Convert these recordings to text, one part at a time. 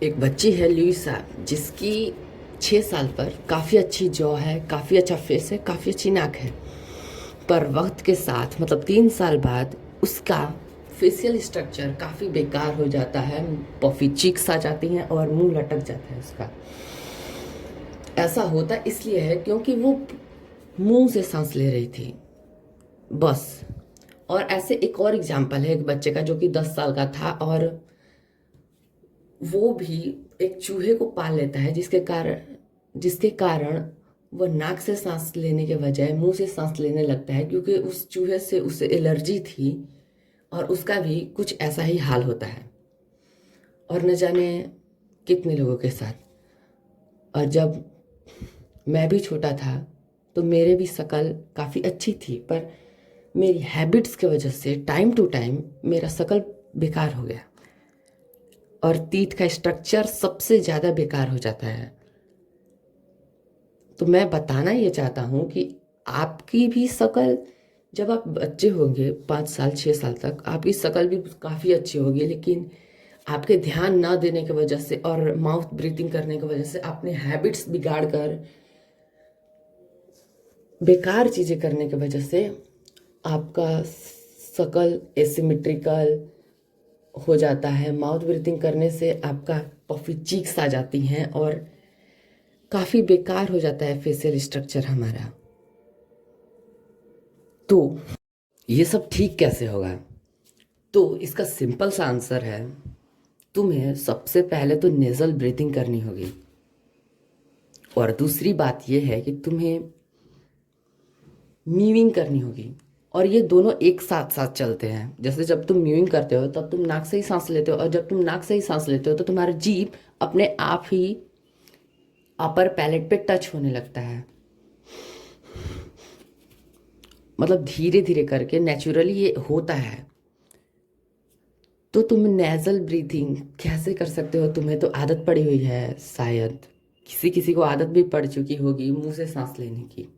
एक बच्ची है लुइसा, जिसकी 6 साल पर काफ़ी अच्छी जॉ है, काफ़ी अच्छा फेस है, काफ़ी अच्छी नाक है। पर वक्त के साथ मतलब 3 साल बाद उसका फेशियल स्ट्रक्चर काफ़ी बेकार हो जाता है। पफी चीक्स आ जाती हैं और मुंह लटक जाता है उसका। ऐसा होता इसलिए है क्योंकि वो मुंह से सांस ले रही थी बस। और ऐसे एक और एग्जाम्पल है एक बच्चे का जो कि 10 साल का था, और वो भी एक चूहे को पाल लेता है जिसके कारण वो नाक से सांस लेने के बजाय मुंह से सांस लेने लगता है, क्योंकि उस चूहे से उसे एलर्जी थी। और उसका भी कुछ ऐसा ही हाल होता है, और न जाने कितने लोगों के साथ। और जब मैं भी छोटा था तो मेरे भी शक्ल काफ़ी अच्छी थी, पर मेरी हैबिट्स की वजह से टाइम टू टाइम मेरा शक्ल बेकार हो गया, और टीथ का स्ट्रक्चर सबसे ज़्यादा बेकार हो जाता है। तो मैं बताना ये चाहता हूँ कि आपकी भी शक्ल, जब आप बच्चे होंगे 5 साल 6 साल तक, आपकी शक्ल भी काफ़ी अच्छी होगी, लेकिन आपके ध्यान ना देने की वजह से और माउथ ब्रीथिंग करने की वजह से, अपने हैबिट्स बिगाड़ कर बेकार चीज़ें करने की वजह से आपका शक्ल एसिमेट्रिकल हो जाता है। माउथ ब्रीथिंग करने से आपका पफी चीक्स आ जाती हैं, और काफ़ी बेकार हो जाता है फेशियल स्ट्रक्चर हमारा। तो ये सब ठीक कैसे होगा? तो इसका सिंपल सा आंसर है, तुम्हें सबसे पहले तो नेज़ल ब्रीथिंग करनी होगी। और दूसरी बात यह है कि तुम्हें म्यूइंग करनी होगी। और ये दोनों एक साथ साथ चलते हैं। जैसे जब तुम म्यूइंग करते हो तब तुम नाक से ही सांस लेते हो, और जब तुम नाक से ही सांस लेते हो तो तुम्हारा जीभ अपने आप ही अपर पैलेट पे टच होने लगता है। मतलब धीरे धीरे करके नेचुरली ये होता है। तो तुम नेज़ल ब्रीथिंग कैसे कर सकते हो? तुम्हें तो आदत पड़ी हुई है, शायद किसी किसी को आदत भी पड़ चुकी होगी मुंह से सांस लेने की।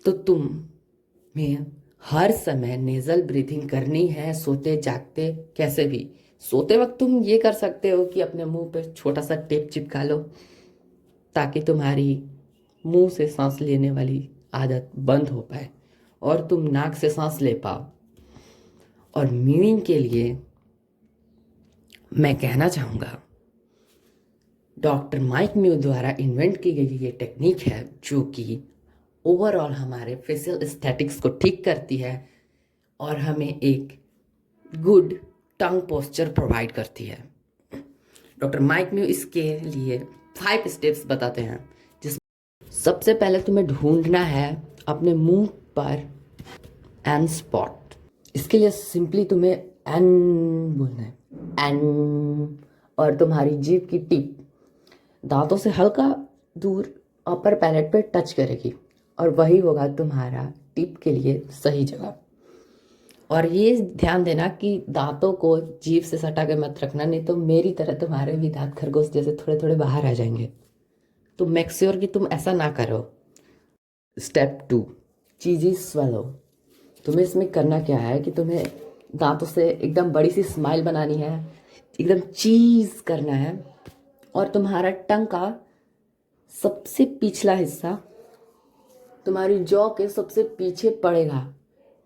तो तुम्हें हर समय नेज़ल ब्रीथिंग करनी है, सोते जागते कैसे भी। सोते वक्त तुम ये कर सकते हो कि अपने मुंह पे छोटा सा टेप चिपका लो, ताकि तुम्हारी मुंह से सांस लेने वाली आदत बंद हो पाए और तुम नाक से सांस ले पाओ। और मीनिंग के लिए मैं कहना चाहूँगा, डॉक्टर माइक म्यू द्वारा इन्वेंट की गई ये टेक्निक है, जो कि ओवरऑल हमारे फेशियल एस्थेटिक्स को ठीक करती है और हमें एक गुड टंग पोस्चर प्रोवाइड करती है। डॉक्टर माइक म्यू इसके लिए 5 स्टेप्स बताते हैं, जिस सबसे पहले तुम्हें ढूंढना है अपने मुंह पर एन स्पॉट। इसके लिए सिंपली तुम्हें एन बोलना है, एन। और तुम्हारी जीभ की टिप दांतों से हल्का दूर अपर पैलेट पे टच करेगी, और वही होगा तुम्हारा टिप के लिए सही जगह। और ये ध्यान देना कि दांतों को जीभ से सटा के मत रखना, नहीं तो मेरी तरह तुम्हारे भी दांत खरगोश जैसे थोड़े थोड़े बाहर आ जाएंगे। तो मेक श्योर कि तुम ऐसा ना करो। स्टेप 2, चीज़ी स्वेलो। तुम्हें इसमें करना क्या है कि तुम्हें दांतों से एकदम बड़ी सी स्माइल बनानी है, एकदम चीज करना है, और तुम्हारा टंग का सबसे पिछला हिस्सा तुम्हारी जॉ के सबसे पीछे पड़ेगा,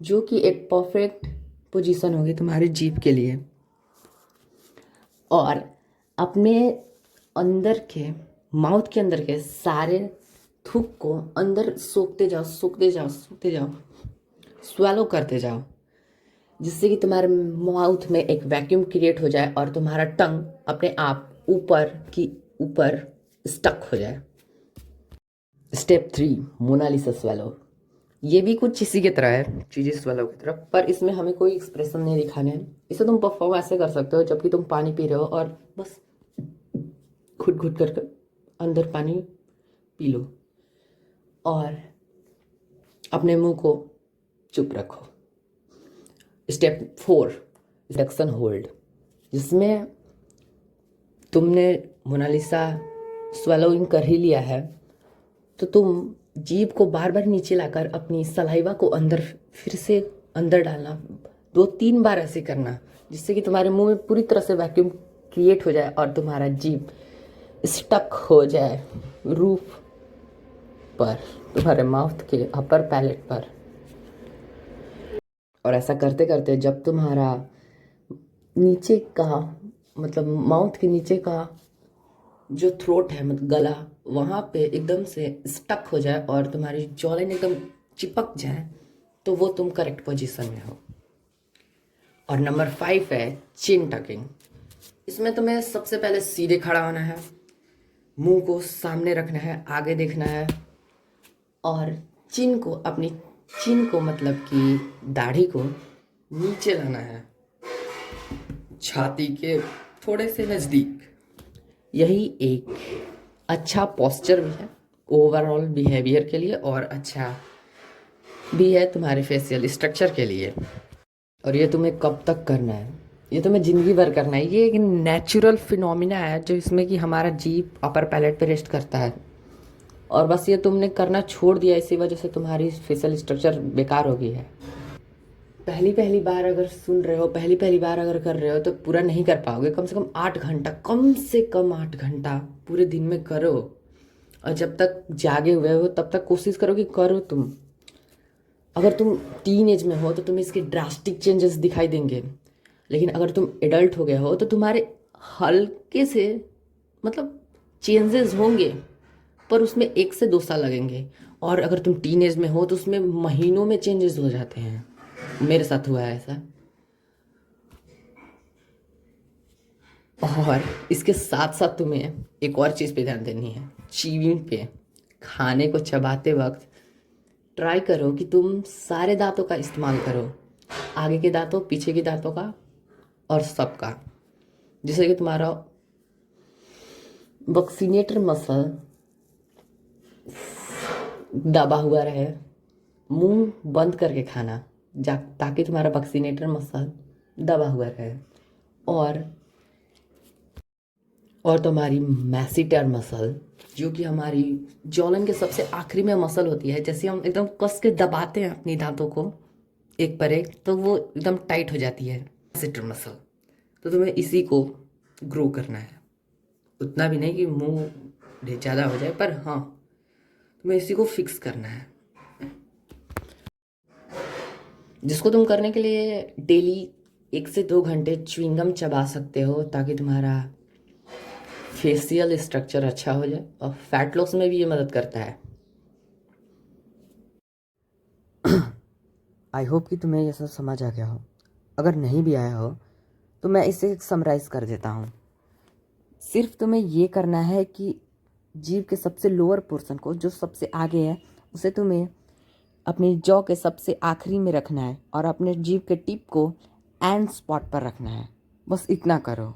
जो कि एक परफेक्ट पोजीशन होगी तुम्हारी जीभ के लिए। और अपने अंदर के माउथ के अंदर के सारे थूक को अंदर सोखते जाओ, सोखते जाओ, सोखते जाओ, स्वेलो करते जाओ, जिससे कि तुम्हारे माउथ में एक वैक्यूम क्रिएट हो जाए और तुम्हारा टंग अपने आप ऊपर स्टक हो जाए। Step 3, Mona Lisa swallow. ये भी कुछ इसी की तरह है, चीज़ी स्वेलो की तरह, पर इसमें हमें कोई एक्सप्रेशन नहीं दिखाने हैं। इसे तुम परफॉर्म ऐसे कर सकते हो जबकि तुम पानी पी रहे हो, और बस घुट घुट कर अंदर पानी पी लो और अपने मुंह को चुप रखो। स्टेप 4, रिडक्शन होल्ड, जिसमें तुमने मोनालिसा स्वेलोइंग कर ही लिया है, तो तुम जीभ को बार बार नीचे लाकर अपनी सलाइवा को अंदर फिर से अंदर डालना, 2-3 बार ऐसे करना, जिससे कि तुम्हारे मुंह में पूरी तरह से वैक्यूम क्रिएट हो जाए और तुम्हारा जीभ स्टक हो जाए रूफ पर, तुम्हारे माउथ के अपर पैलेट पर। और ऐसा करते करते जब तुम्हारा नीचे का मतलब माउथ के नीचे का जो थ्रोट है मतलब गला, वहाँ पे एकदम से स्टक हो जाए और तुम्हारी जॉलाइन एकदम चिपक जाए, तो वो तुम करेक्ट पोजीशन में हो। और नंबर 5 है चिन टकिंग। इसमें तुम्हें सबसे पहले सीधे खड़ा होना है, मुंह को सामने रखना है, आगे देखना है, और अपनी चिन को मतलब कि दाढ़ी को नीचे लाना है, छाती के थोड़े से नज़दीक। यही एक अच्छा पोस्चर भी है ओवरऑल बिहेवियर के लिए, और अच्छा भी है तुम्हारे फेशियल स्ट्रक्चर के लिए। और ये तुम्हें कब तक करना है? ये तुम्हें ज़िंदगी भर करना है। ये एक नेचुरल फिनोमिना है जो इसमें कि हमारा जीभ अपर पैलेट पे रेस्ट करता है, और बस ये तुमने करना छोड़ दिया, इसी वजह से तुम्हारी फेशियल स्ट्रक्चर बेकार हो गई है। पहली बार अगर सुन रहे हो, पहली बार अगर कर रहे हो तो पूरा नहीं कर पाओगे। कम से कम 8 घंटा, कम से कम 8 घंटा पूरे दिन में करो, और जब तक जागे हुए हो तब तक कोशिश करो कि करो तुम। अगर तुम टीन एज में हो तो तुम्हें इसके ड्रास्टिक चेंजेस दिखाई देंगे, लेकिन अगर तुम एडल्ट हो गए हो तो तुम्हारे हल्के से मतलब चेंजेस होंगे, पर उसमें 1 से 2 साल लगेंगे। और अगर तुम टीन एज में हो तो उसमें महीनों में चेंजेस हो जाते हैं। मेरे साथ हुआ है ऐसा। और इसके साथ साथ तुम्हें एक और चीज़ पे ध्यान देनी है, च्यूइंग पे। खाने को चबाते वक्त ट्राई करो कि तुम सारे दांतों का इस्तेमाल करो, आगे के दांतों, पीछे के दांतों का, और सबका, जिससे कि तुम्हारा बक्सीनेटर मसल दबा हुआ रहे। मुंह बंद करके खाना ताकि तुम्हारा बक्सीनेटर मसल दबा हुआ रहे। और तुम्हारी मैसीटर मसल, जो कि हमारी जॉलन के सबसे आखिरी में मसल होती है, जैसे हम एकदम कस के दबाते हैं अपनी दांतों को एक पर एक, तो वो एकदम टाइट हो जाती है मैसीटर मसल। तो तुम्हें इसी को ग्रो करना है, उतना भी नहीं कि मुंह ज़्यादा हो जाए, पर हाँ तुम्हें इसी को फिक्स करना है, जिसको तुम करने के लिए डेली 1 से 2 घंटे च्युइंगम चबा सकते हो, ताकि तुम्हारा फेशियल स्ट्रक्चर अच्छा हो जाए। और फैट लॉस में भी ये मदद करता है। आई होप कि तुम्हें ये सब समझ आ गया हो। अगर नहीं भी आया हो तो मैं इसे समराइज कर देता हूँ। सिर्फ तुम्हें ये करना है कि जीभ के सबसे लोअर पोर्शन को, जो सबसे आगे है, उसे तुम्हें अपनी जॉ के सबसे आखिरी में रखना है, और अपने जीभ के टिप को एंड स्पॉट पर रखना है। बस इतना करो।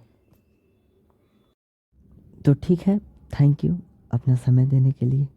तो ठीक है, थैंक यू अपना समय देने के लिए।